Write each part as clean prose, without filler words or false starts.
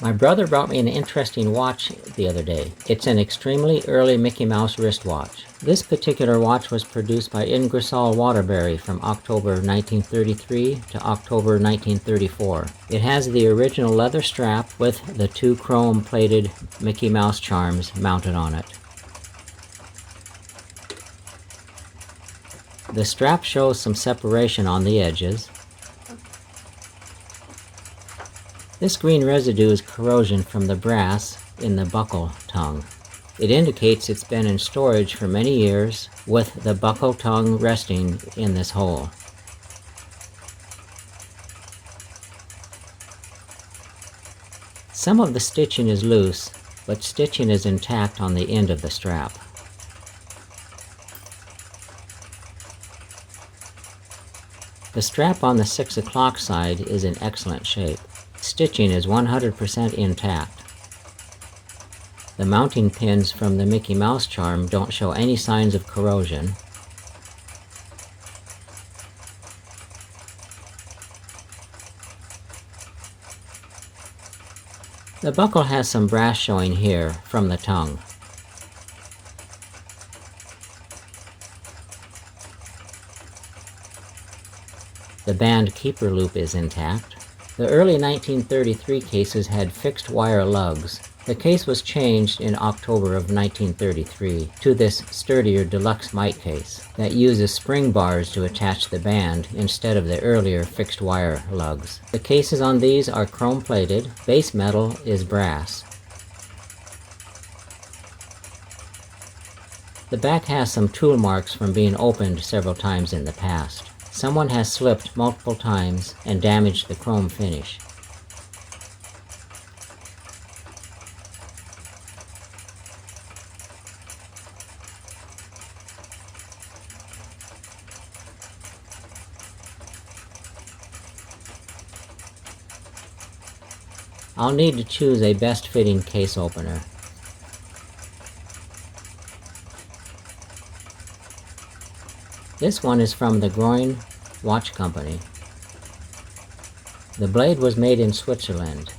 My brother brought me an interesting watch the other day. It's an extremely early Mickey Mouse wristwatch. This particular watch was produced by Ingersoll Waterbury from October 1933 to October 1934. It has the original leather strap with the two chrome-plated Mickey Mouse charms mounted on it. The strap shows some separation on the edges. This green residue is corrosion from the brass in the buckle tongue. It indicates it's been in storage for many years with the buckle tongue resting in this hole. Some of the stitching is loose, but stitching is intact on the end of the strap. The strap on the 6 o'clock side is in excellent shape. Stitching is 100% intact. The mounting pins from the Mickey Mouse charm don't show any signs of corrosion. The buckle has some brass showing here from the tongue. The band keeper loop is intact. The early 1933 cases had fixed wire lugs. The case was changed in October of 1933 to this sturdier deluxe mite case that uses spring bars to attach the band instead of the earlier fixed wire lugs. The cases on these are chrome plated, base metal is brass. The back has some tool marks from being opened several times in the past. Someone has slipped multiple times and damaged the chrome finish. I'll need to choose a best fitting case opener. This one is from the Groin Watch Company. The blade was made in Switzerland.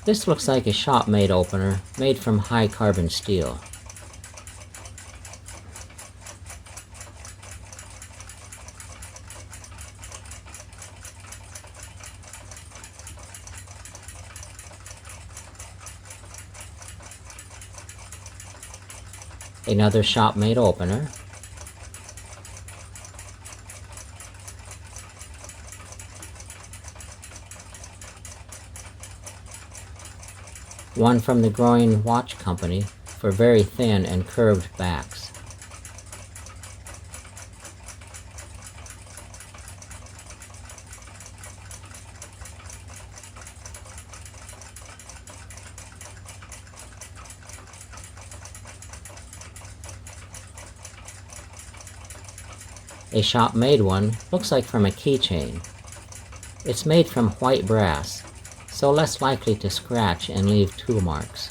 This looks like a shop-made opener made from high carbon steel. Another shop-made opener. One from the Groin Watch Company for very thin and curved backs. A shop-made one looks like from a keychain. It's made from white brass, so less likely to scratch and leave tool marks.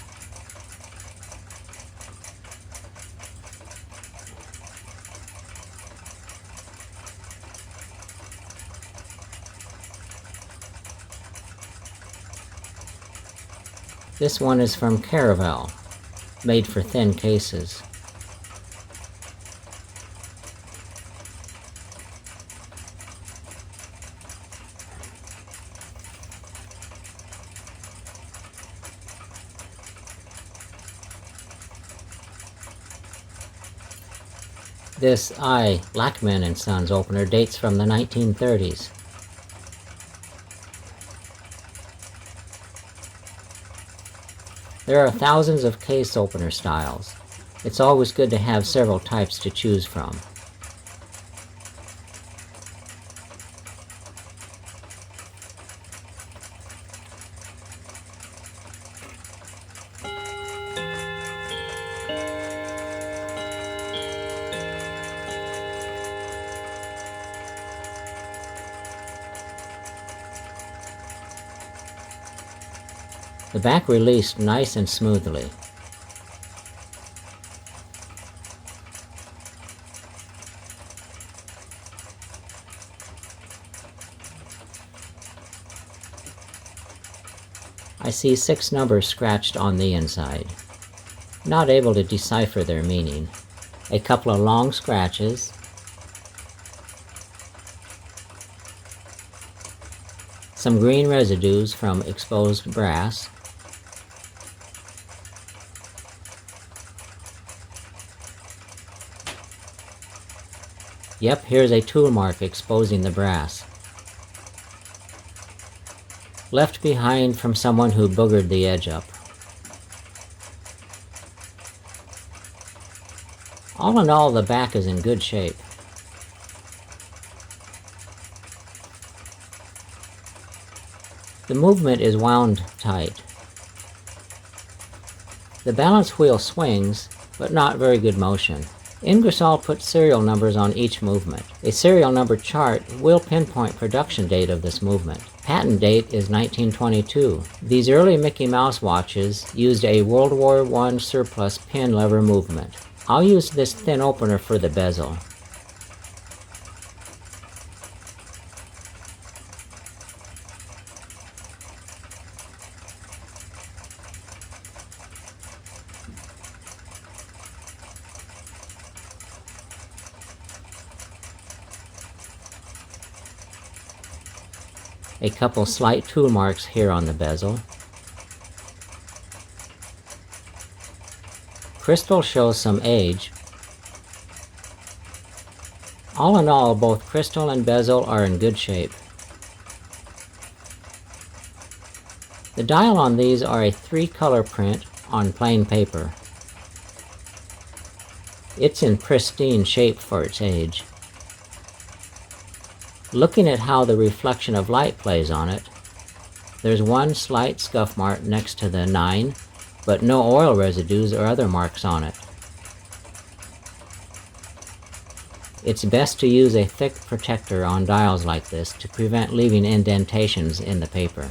This one is from Caravel, made for thin cases. This Lackman & Sons opener dates from the 1930s. There are thousands of case opener styles. It's always good to have several types to choose from. The back released nice and smoothly. I see 6 numbers scratched on the inside. Not able to decipher their meaning. A couple of long scratches. Some green residues from exposed brass. Yep, here's a tool mark exposing the brass. Left behind from someone who boogered the edge up. All in all, the back is in good shape. The movement is wound tight. The balance wheel swings, but not very good motion. Ingersoll put serial numbers on each movement. A serial number chart will pinpoint production date of this movement. Patent date is 1922. These early Mickey Mouse watches used a World War I surplus pin lever movement. I'll use this thin opener for the bezel. A couple slight tool marks here on the bezel. Crystal shows some age. All in all, both crystal and bezel are in good shape. The dial on these are a 3-color print on plain paper. It's in pristine shape for its age. Looking at how the reflection of light plays on it, there's one slight scuff mark next to the 9, but no oil residues or other marks on it. It's best to use a thick protector on dials like this to prevent leaving indentations in the paper.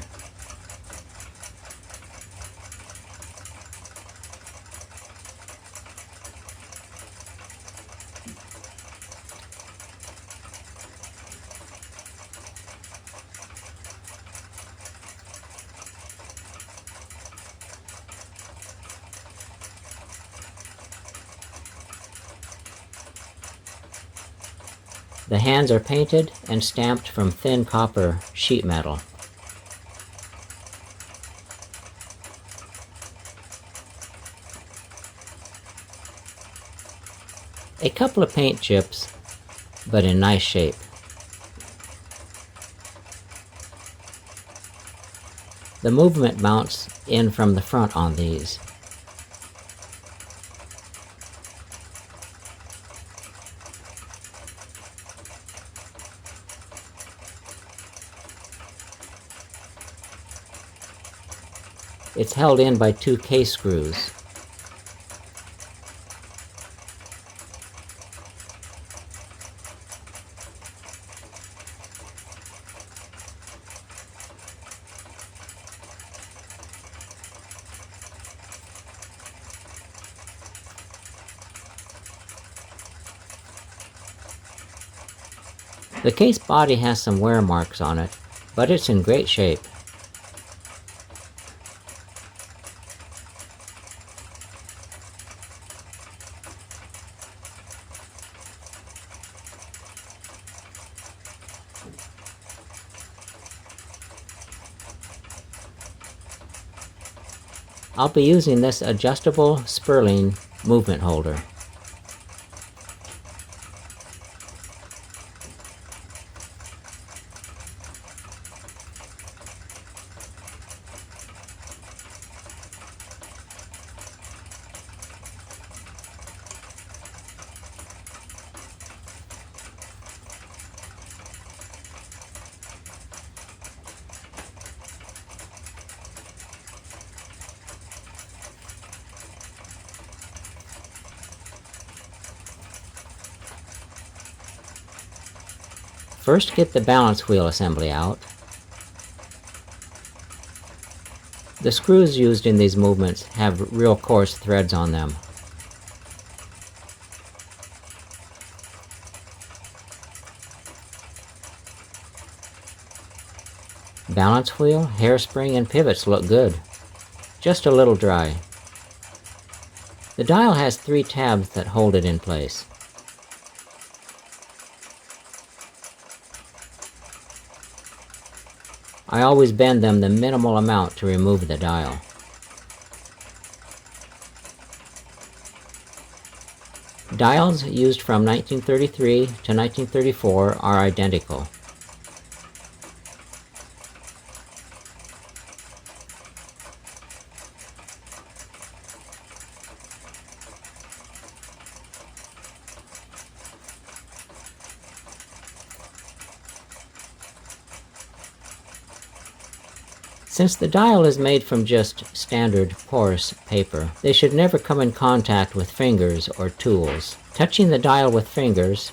The hands are painted and stamped from thin copper sheet metal. A couple of paint chips, but in nice shape. The movement mounts in from the front on these. It's held in by 2 case screws. The case body has some wear marks on it, but it's in great shape. I'll be using this adjustable Sperling movement holder. First, get the balance wheel assembly out. The screws used in these movements have real coarse threads on them. Balance wheel, hairspring, and pivots look good. Just a little dry. The dial has 3 tabs that hold it in place. I always bend them the minimal amount to remove the dial. Dials used from 1933 to 1934 are identical. Since the dial is made from just standard porous paper, they should never come in contact with fingers or tools. Touching the dial with fingers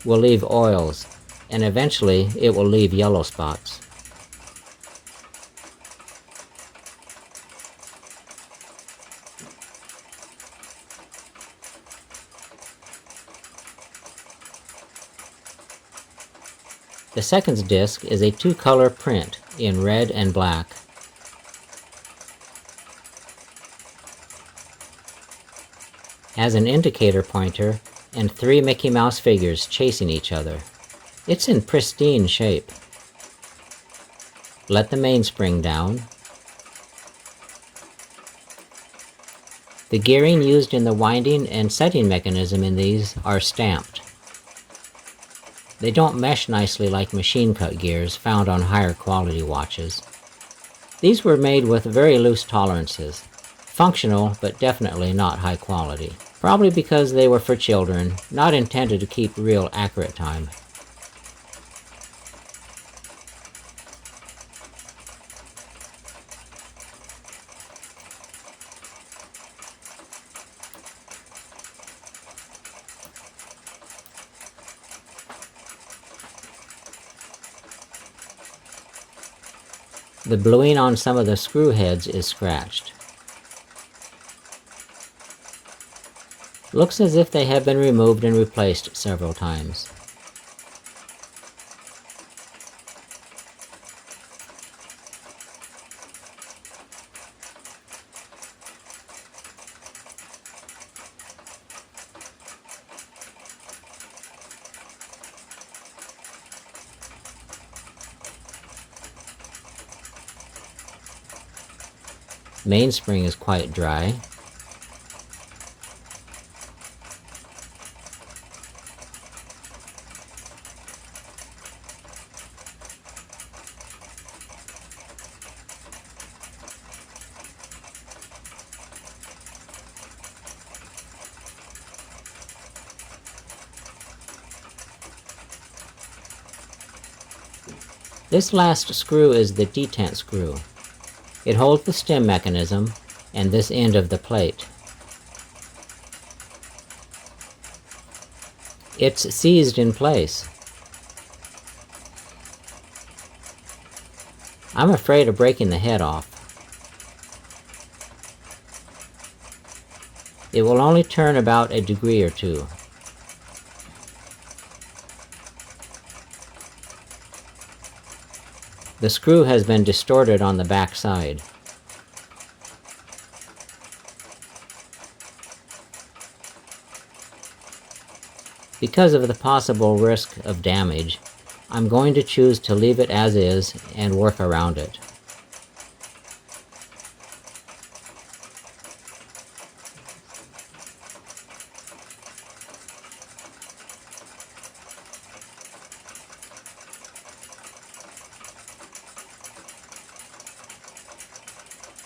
will leave oils, and eventually it will leave yellow spots. The seconds disc is a 2-color print in red and black. Has an indicator pointer and 3 Mickey Mouse figures chasing each other. It's in pristine shape. Let the mainspring down. The gearing used in the winding and setting mechanism in these are stamped. They don't mesh nicely like machine cut gears found on higher quality watches. These were made with very loose tolerances. Functional, but definitely not high quality. Probably because they were for children, not intended to keep real accurate time. The bluing on some of the screw heads is scratched. Looks as if they have been removed and replaced several times. Mainspring is quite dry. This last screw is the detent screw. It holds the stem mechanism and this end of the plate. It's seized in place. I'm afraid of breaking the head off. It will only turn about a degree or 2. The screw has been distorted on the back side. Because of the possible risk of damage, I'm going to choose to leave it as is and work around it.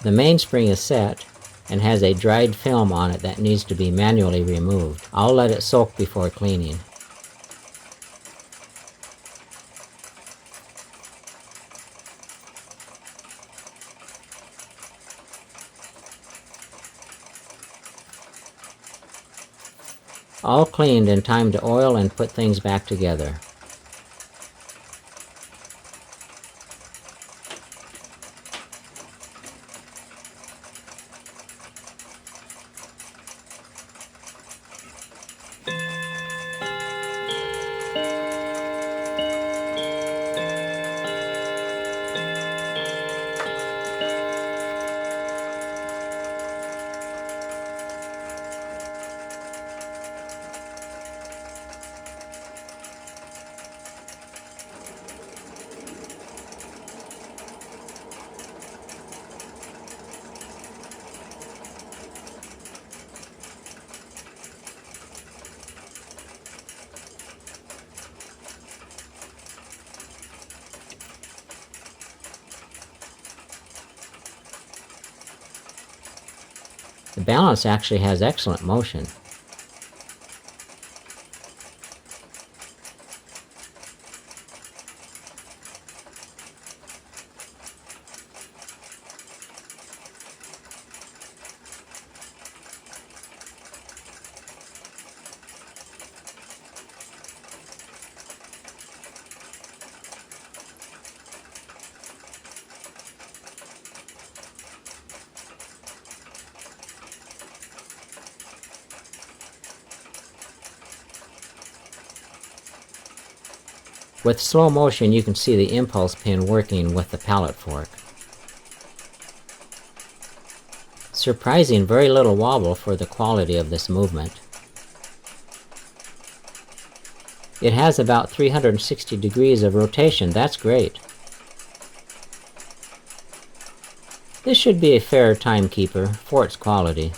The mainspring is set and has a dried film on it that needs to be manually removed. I'll let it soak before cleaning. All cleaned and time to oil and put things back together. The balance actually has excellent motion. With slow motion, you can see the impulse pin working with the pallet fork. Surprising very little wobble for the quality of this movement. It has about 360 degrees of rotation. That's great. This should be a fair timekeeper for its quality.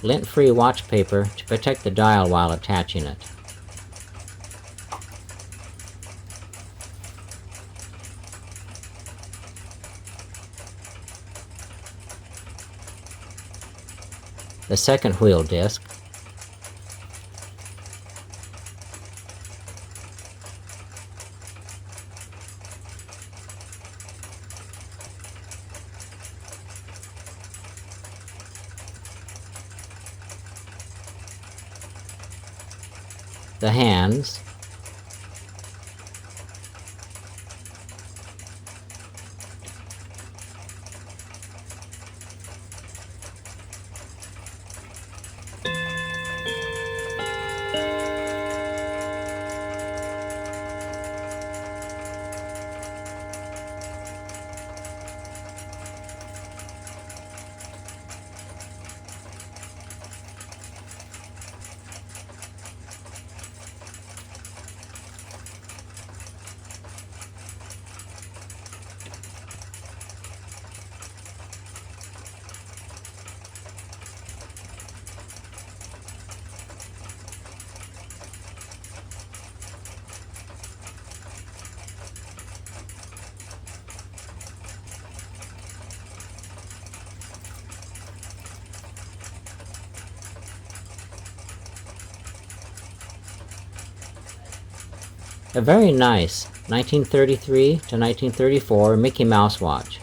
Lint-free watch paper to protect the dial while attaching it. The second wheel disc. The hands, a very nice 1933 to 1934 Mickey Mouse watch.